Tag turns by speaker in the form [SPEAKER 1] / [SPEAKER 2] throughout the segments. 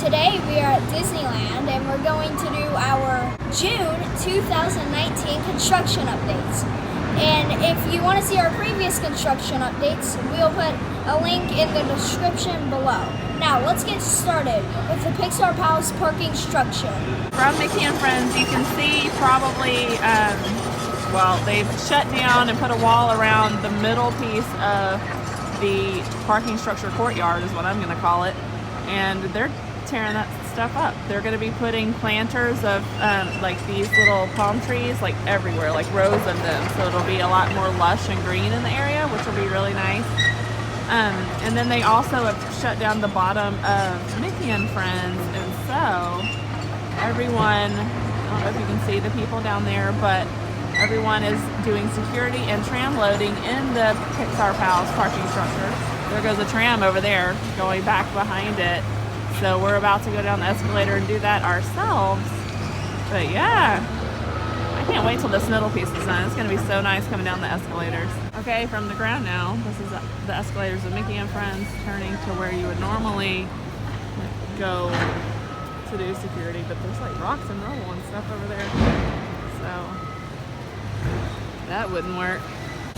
[SPEAKER 1] today we are at Disneyland and we're going to do our June 2019 construction updates. And if you want to see our previous construction updates, we'll put a link in the description below. Now let's get started with the Pixar Palace parking structure.
[SPEAKER 2] From Mickey and Friends, you can see probably, well, they've shut down and put a wall around the middle piece of the parking structure courtyard is what I'm going to call it. And they're tearing that stuff up. They're going to be putting planters of like these little palm trees like everywhere, like rows of them. So it'll be a lot more lush and green in the area, which will be really nice. And then they also have shut down the bottom of Mickey and Friends. And so everyone, I don't know if you can see the people down there, but everyone is doing security and tram loading in the Pixar Palace parking structure. There goes a tram over there going back behind it. So we're about to go down the escalator and do that ourselves. But yeah, I can't wait till this middle piece is done. It's going to be so nice coming down the escalators. Okay, from the ground now, this is the escalators of Mickey and Friends turning to where you would normally go to do security. But there's like rocks and rubble and stuff over there. So that wouldn't work.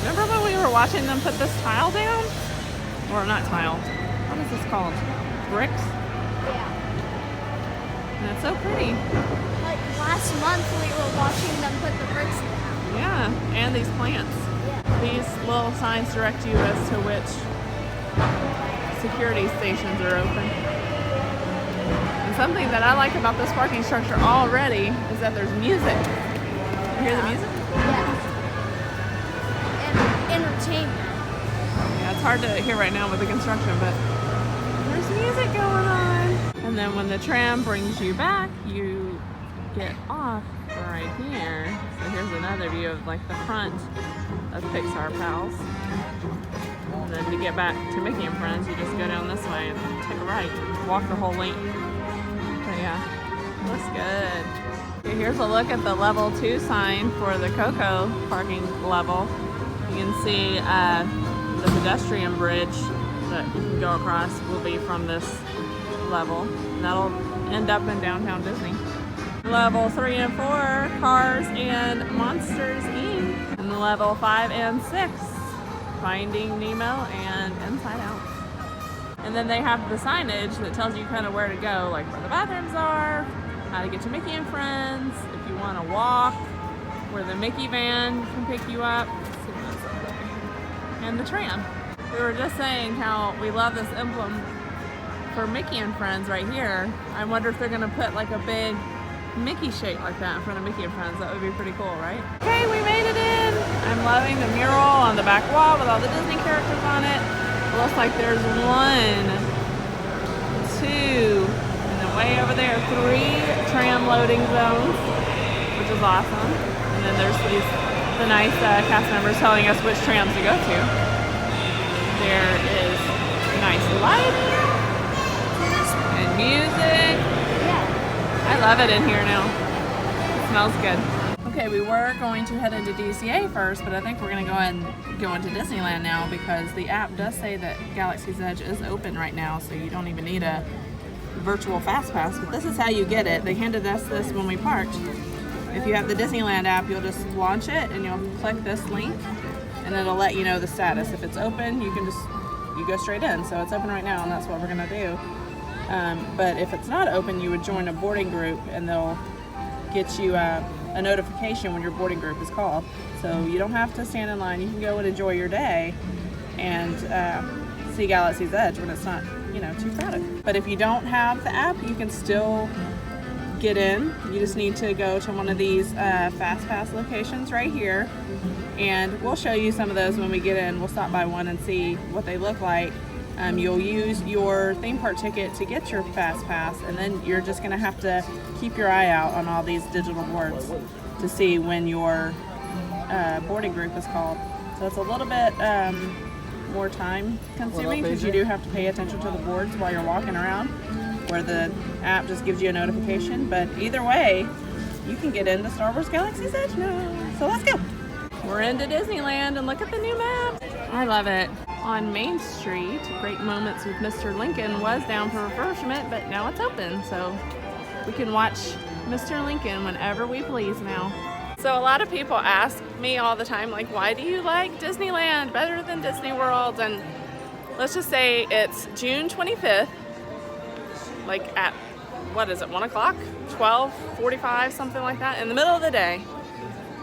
[SPEAKER 2] Remember when we were watching them put this tile down? Or not tile. What is this called? Bricks?
[SPEAKER 1] Yeah.
[SPEAKER 2] And it's so pretty.
[SPEAKER 1] Like last month we were watching them put the bricks down.
[SPEAKER 2] Yeah, and these plants.
[SPEAKER 1] Yeah.
[SPEAKER 2] These little signs direct you as to which security stations are open. And something that I like about this parking structure already is that there's music. You hear the music?
[SPEAKER 1] Yeah. And entertainment.
[SPEAKER 2] Yeah, it's hard to hear right now with the construction, but there's music going on. And then when the tram brings you back, you get off right here. So here's another view of like the front of Pixar Palace. And then to get back to Mickey and Friends, you just go down this way and take a right. Walk the whole length. But yeah, looks good. Okay, here's a look at the level 2 sign for the Coco parking level. You can see the pedestrian bridge that you can go across will be from this level. And that'll end up in downtown Disney. Level 3 and 4, Cars and Monsters Inc. And level 5 and 6, Finding Nemo and Inside Out. And then they have the signage that tells you kind of where to go, like where the bathrooms are, how to get to Mickey and Friends, if you want to walk, where the Mickey van can pick you up. And the tram. We were just saying how we love this emblem for Mickey and Friends right here. I wonder if they're gonna put like a big Mickey shape like that in front of Mickey and Friends. That would be pretty cool, right? Okay, we made it in. I'm loving the mural on the back wall with all the Disney characters on it. It looks like there's 1, 2, and then way over there, 3 tram loading zones, which is awesome. And then there's the nice cast members telling us which trams to go to. There is nice lighting and music. Yeah. I love it in here now. It smells good. Okay, we were going to head into DCA first, but I think we're going to go ahead and go into Disneyland now because the app does say that Galaxy's Edge is open right now, so you don't even need a virtual fast pass. But this is how you get it. They handed us this when we parked. If you have the Disneyland app, you'll just launch it and you'll click this link and it'll let you know the status. If it's open, you go straight in. So it's open right now and that's what we're gonna do. But if it's not open, you would join a boarding group and they'll get you a notification when your boarding group is called. So you don't have to stand in line. You can go and enjoy your day and see Galaxy's Edge when it's not, too crowded. But if you don't have the app, you can still get in. You just need to go to one of these fast pass locations right here, and we'll show you some of those when we get in. We'll stop by one and see what they look like. You'll use your theme park ticket to get your fast pass, and then you're just going to have to keep your eye out on all these digital boards to see when your boarding group is called. So it's a little bit more time consuming because you do have to pay attention to the boards while you're walking around, where the app just gives you a notification. But either way, you can get into Star Wars Galaxy's Edge now. So let's go. We're into Disneyland and look at the new map. I love it. on Main Street, Great Moments with Mr. Lincoln, was down for refurbishment, but now it's open, so we can watch Mr. Lincoln whenever we please now. So a lot of people ask me all the time, like, why do you like Disneyland better than Disney World? And let's just say it's June 25th, like at, what is it, 1 o'clock? 12:45, something like that, in the middle of the day.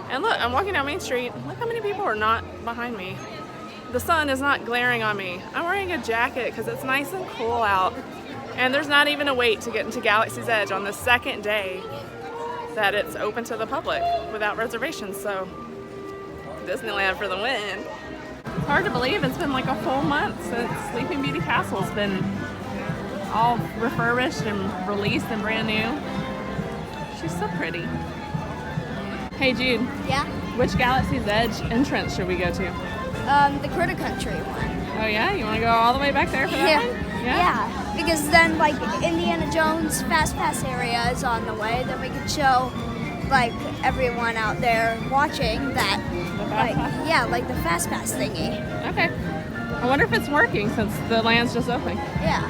[SPEAKER 2] And look, I'm walking down Main Street. Look how many people are not behind me. The sun is not glaring on me. I'm wearing a jacket because it's nice and cool out. And there's not even a wait to get into Galaxy's Edge on the second day that it's open to the public without reservations. So Disneyland for the win. It's hard to believe it's been like a full month since Sleeping Beauty Castle's been all refurbished and released and brand new. She's so pretty. Hey Jude.
[SPEAKER 1] Yeah?
[SPEAKER 2] Which Galaxy's Edge entrance should we go to?
[SPEAKER 1] The Critter Country one.
[SPEAKER 2] Oh yeah? You want to go all the way back there for that one?
[SPEAKER 1] Yeah, because then like Indiana Jones Fast Pass area is on the way. Then we could show like everyone out there watching that, like the Fast Pass thingy.
[SPEAKER 2] Okay. I wonder if it's working since the land's just open.
[SPEAKER 1] Yeah.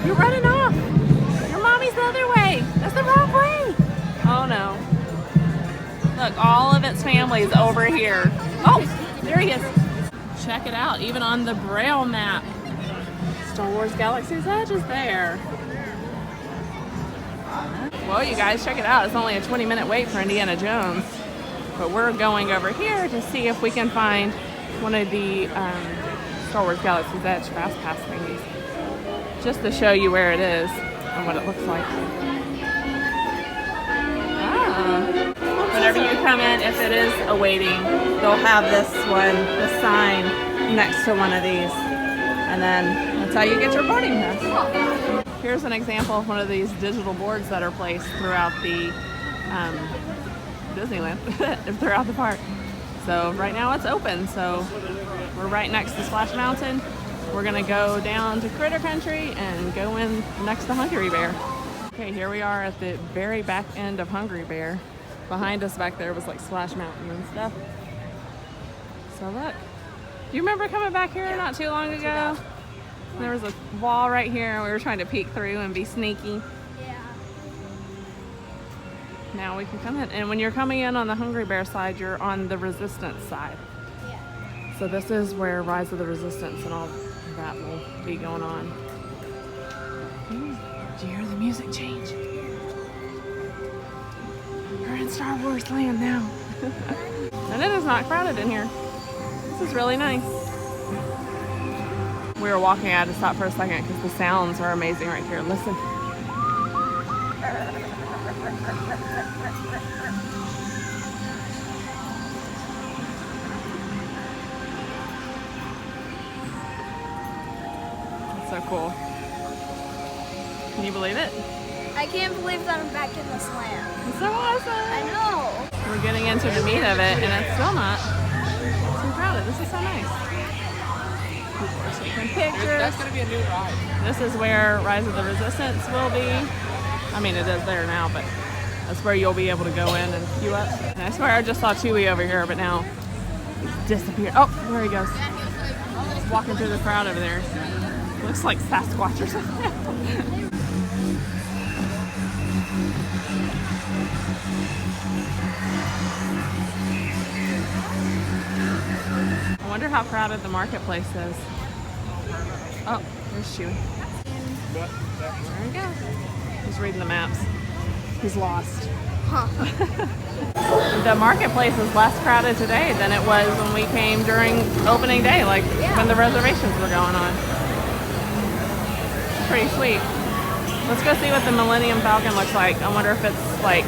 [SPEAKER 2] You're running off. Your mommy's the other way. That's the wrong way. Oh no. Look, all of its family's over here. Oh, there he is. Check it out, even on the Braille map. Star Wars Galaxy's Edge is there. Well, you guys, check it out. It's only a 20-minute wait for Indiana Jones. But we're going over here to see if we can find one of the Star Wars Galaxy's Edge Fast Pass thingies. Just to show you where it is and what it looks like. Whenever you come in, if it is a waiting, they'll have this sign next to one of these. And then that's how you get your boarding pass. Here's an example of one of these digital boards that are placed throughout the Disneyland, throughout the park. So right now it's open, so we're right next to Splash Mountain. We're gonna go down to Critter Country and go in next to Hungry Bear. Okay, here we are at the very back end of Hungry Bear. Behind us back there was like Splash Mountain and stuff. So look, do you remember coming back here not too long ago? There was a wall right here and we were trying to peek through and be sneaky.
[SPEAKER 1] Yeah.
[SPEAKER 2] Now we can come in. And when you're coming in on the Hungry Bear side, you're on the Resistance side.
[SPEAKER 1] Yeah.
[SPEAKER 2] So this is where Rise of the Resistance and all that will be going on. Did you hear the music change? We're in Star Wars land now. And it is not crowded in here. This is really nice. We were walking, I had to stop for a second because the sounds are amazing right here. Listen. That's so cool. Can you believe it?
[SPEAKER 1] I can't believe that I'm back in this land.
[SPEAKER 2] It's so awesome.
[SPEAKER 1] I know.
[SPEAKER 2] We're getting into the meat of it, and it's still not too crowded. This is so nice. People are taking pictures.
[SPEAKER 3] That's going to be a new ride.
[SPEAKER 2] This is where Rise of the Resistance will be. I mean, it is there now, but that's where you'll be able to go in and queue up. And I swear I just saw Chewie over here, but now he's disappeared. Oh, there he goes. He's walking through the crowd over there. Looks like Sasquatch or something. I wonder how crowded the marketplace is. Oh, there's Chewie. There he goes. He's reading the maps. He's lost.
[SPEAKER 1] Huh.
[SPEAKER 2] The marketplace is less crowded today than it was when we came during opening day, like when the reservations were going on. Pretty sweet. Let's go see what the Millennium Falcon looks like. I wonder if it's like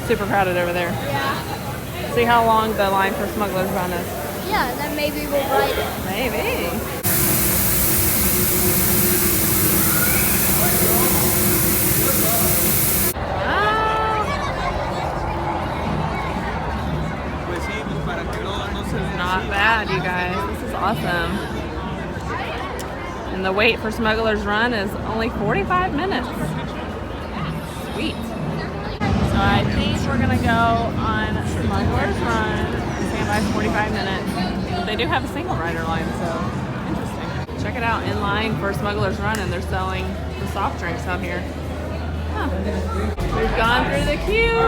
[SPEAKER 2] super crowded over there.
[SPEAKER 1] Yeah.
[SPEAKER 2] See how long the line for Smuggler's Run is.
[SPEAKER 1] Yeah, then maybe we'll ride it.
[SPEAKER 2] Maybe. This is not bad, you guys. This is awesome. And the wait for Smuggler's Run is only 45 minutes. Sweet. So I think we're gonna go on Smuggler's Run and stand by 45 minutes. They do have a single rider line, so interesting. Check it out, in line for Smuggler's Run, and they're selling the soft drinks out here. Huh. We've gone through the queue,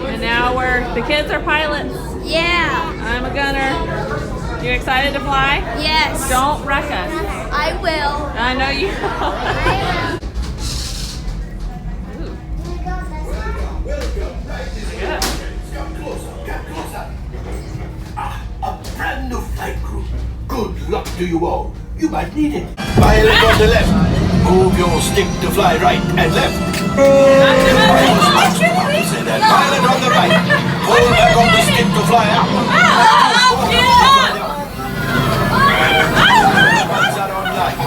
[SPEAKER 2] and now the kids are pilots.
[SPEAKER 1] Yeah.
[SPEAKER 2] I'm a gunner. You excited to fly?
[SPEAKER 1] Yes.
[SPEAKER 2] Don't wreck us.
[SPEAKER 1] I will.
[SPEAKER 2] I know you will.
[SPEAKER 3] A brand new flight crew. Good luck to you all. You might need it. Pilot on the left. Move your stick to fly right and left. And then pilot on the right. Hold back on the stick to fly up. Ones are online.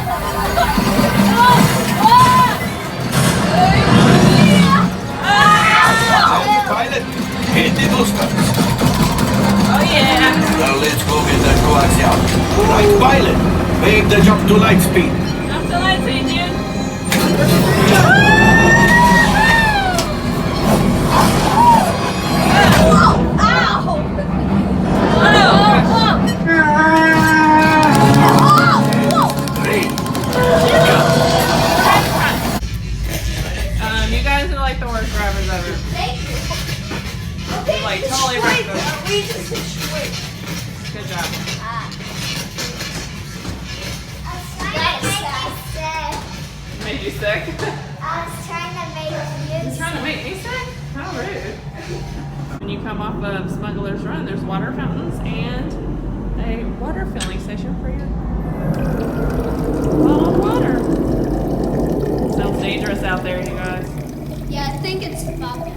[SPEAKER 3] Pilot, hit the booster.
[SPEAKER 2] Oh yeah.
[SPEAKER 3] Now let's go get that coax out. Right, pilot. Make the jump to light speed.
[SPEAKER 2] Jump to light speed, dude. You guys are like the worst drivers ever.
[SPEAKER 1] Thank you. Okay,
[SPEAKER 2] Like totally wrecked them.
[SPEAKER 1] we just switch.
[SPEAKER 2] Good job. Made you sick?
[SPEAKER 4] I was trying to make
[SPEAKER 2] You're
[SPEAKER 4] you.
[SPEAKER 2] trying to make me sick? How rude. When you come off of Smuggler's Run, there's water fountains and a water filling station for your bottled water. Sounds dangerous out there, you guys.
[SPEAKER 1] Yeah, I think it's vodka.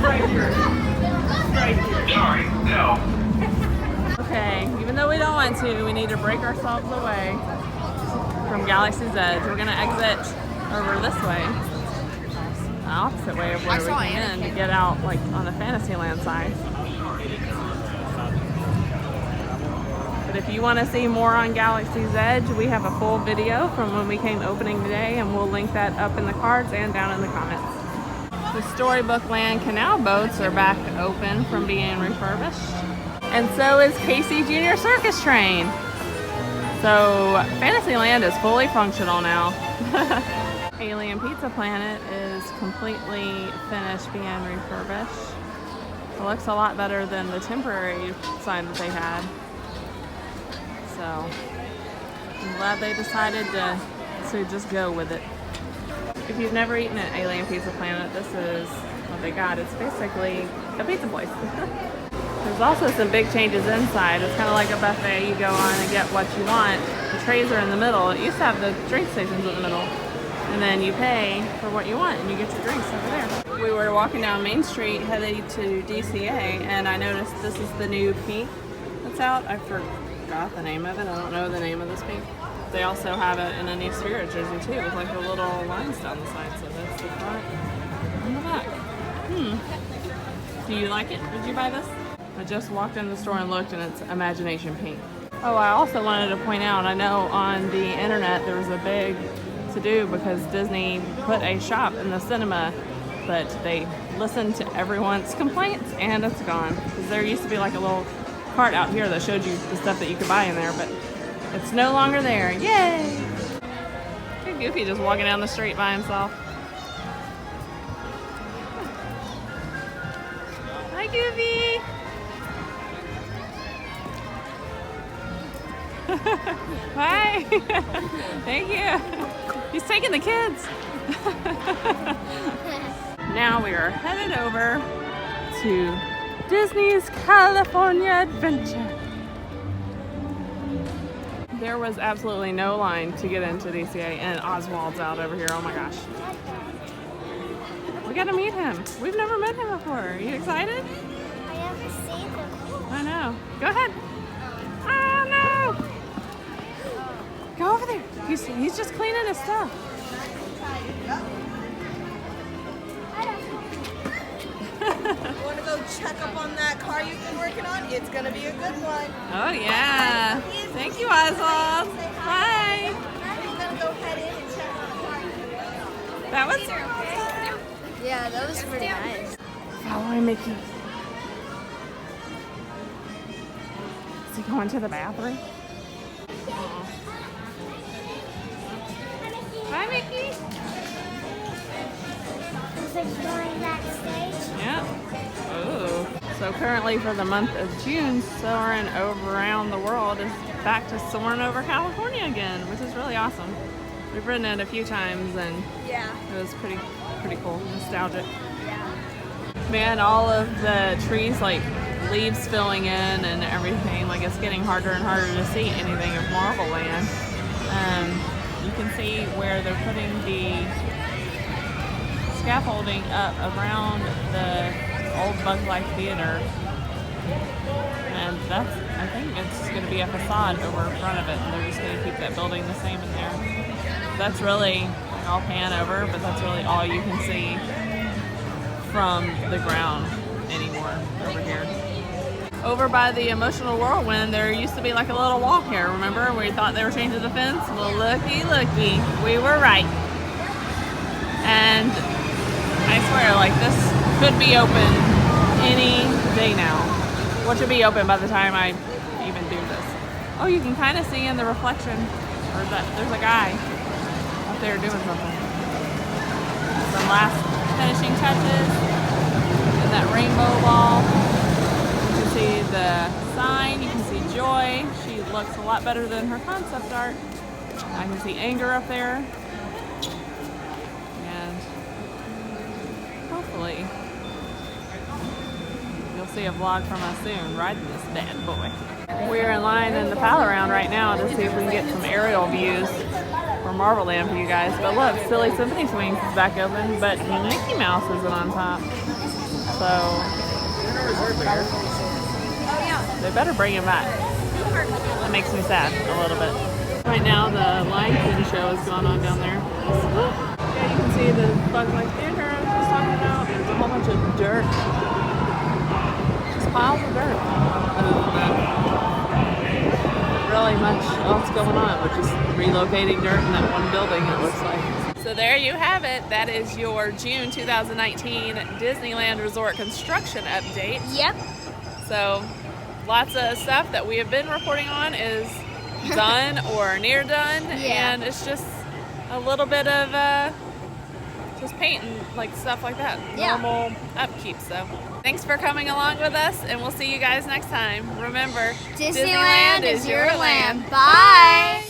[SPEAKER 2] Right here. Right here.
[SPEAKER 3] Sorry, no.
[SPEAKER 2] Okay, even though we don't want to, we need to break ourselves away from Galaxy's Edge. We're gonna exit over this way, the opposite way of where we came in, to get out like on the Fantasyland side. But if you want to see more on Galaxy's Edge, we have a full video from when we came opening today, and we'll link that up in the cards and down in the comments. The Storybook Land canal boats are back open from being refurbished. And so is Casey Jr. Circus Train. So Fantasyland is fully functional now. Alien Pizza Planet is completely finished being refurbished. It looks a lot better than the temporary sign that they had. So I'm glad they decided to just go with it. If you've never eaten at Alien Pizza Planet, this is what they got. It's basically a pizza place. There's also some big changes inside. It's kind of like a buffet. You go on and get what you want. The trays are in the middle. It used to have the drink stations in the middle. And then you pay for what you want and you get your drinks over there. We were walking down Main Street headed to DCA, and I noticed this is the new pink that's out. I forgot the name of it. I don't know the name of this pink. They also have it in a new Spirit jersey too, with like the little lines down the side. So that's the front and the back. Do you like it? Did you buy this? I just walked in the store and looked, and it's Imagination Pink. Oh, I also wanted to point out, I know on the internet there was a big to-do because Disney put a shop in the cinema, but they listened to everyone's complaints and it's gone. Because there used to be like a little cart out here that showed you the stuff that you could buy in there, but it's no longer there. Yay! Look at Goofy just walking down the street by himself. Hi, Goofy! Hi! Thank you! He's taking the kids! Now we are headed over to Disney's California Adventure. There was absolutely no line to get into DCA, and Oswald's out over here. Oh my gosh. We gotta meet him. We've never met him before. Are you excited?
[SPEAKER 4] I haven't seen them.
[SPEAKER 2] I know. Go ahead. Oh no! Go over there. He's just cleaning his stuff.
[SPEAKER 5] Want to go check up on that car you've been working on? It's going to be a good one.
[SPEAKER 2] Oh yeah. Thank you, Oswald. Bye.
[SPEAKER 5] We're going to go head in and check on the car.
[SPEAKER 2] That was
[SPEAKER 1] Yeah, that was pretty nice.
[SPEAKER 2] following Mickey. Is he going to the bathroom? Aw. Hi, Mickey.
[SPEAKER 4] Is it going backstage?
[SPEAKER 2] Yeah. Oh. So currently for the month of June, soaring over around the world is back to soaring over California again, which is really awesome. We've ridden it a few times and
[SPEAKER 5] Yeah.
[SPEAKER 2] it was pretty cool, nostalgic. Man, all of the trees, like leaves filling in and everything, like it's getting harder and harder to see anything of Marvel Land. You can see where they're putting the scaffolding up around the old Bug Life Theater, and that's, I think it's going to be a facade over in front of it, and they're just going to keep that building the same in there. That's really, like, I'll pan over, but that's really all you can see from the ground anymore over here. Over by the Emotional Whirlwind, there used to be like a little walk here, remember? Where you thought they were changing the fence? Well, looky, we were right. And I swear, like, this could be open any day now. What should be open by the time I even do this? Oh, you can kind of see in the reflection, or that there's a guy up there doing something. Some last finishing touches, and that rainbow ball. You can see the sign, you can see Joy. She looks a lot better than her concept art. I can see Anger up there. And hopefully you'll see a vlog from us soon riding this bad boy. We're in line in the pal around right now to see if we can get some aerial views for Marvel Land for you guys. But look, Silly Symphony Swings is back open, but Mickey Mouse isn't on top. So they better bring him back. That makes me sad a little bit. Right now the Lion King show is going on down there. Yeah, you can see the Bug Life Theater I was just talking about. There's a whole bunch of dirt. Just piles of dirt. Other than that, really much else going on, but just relocating dirt in that one building, it looks like. So there you have it. That is your June 2019 Disneyland Resort construction update.
[SPEAKER 1] Yep.
[SPEAKER 2] So lots of stuff that we have been reporting on is done or near done,
[SPEAKER 1] Yeah.
[SPEAKER 2] and it's just a little bit of just paint and like stuff like that.
[SPEAKER 1] Yeah.
[SPEAKER 2] Normal upkeep. So thanks for coming along with us, and we'll see you guys next time. Remember,
[SPEAKER 1] Disneyland is your land. Bye.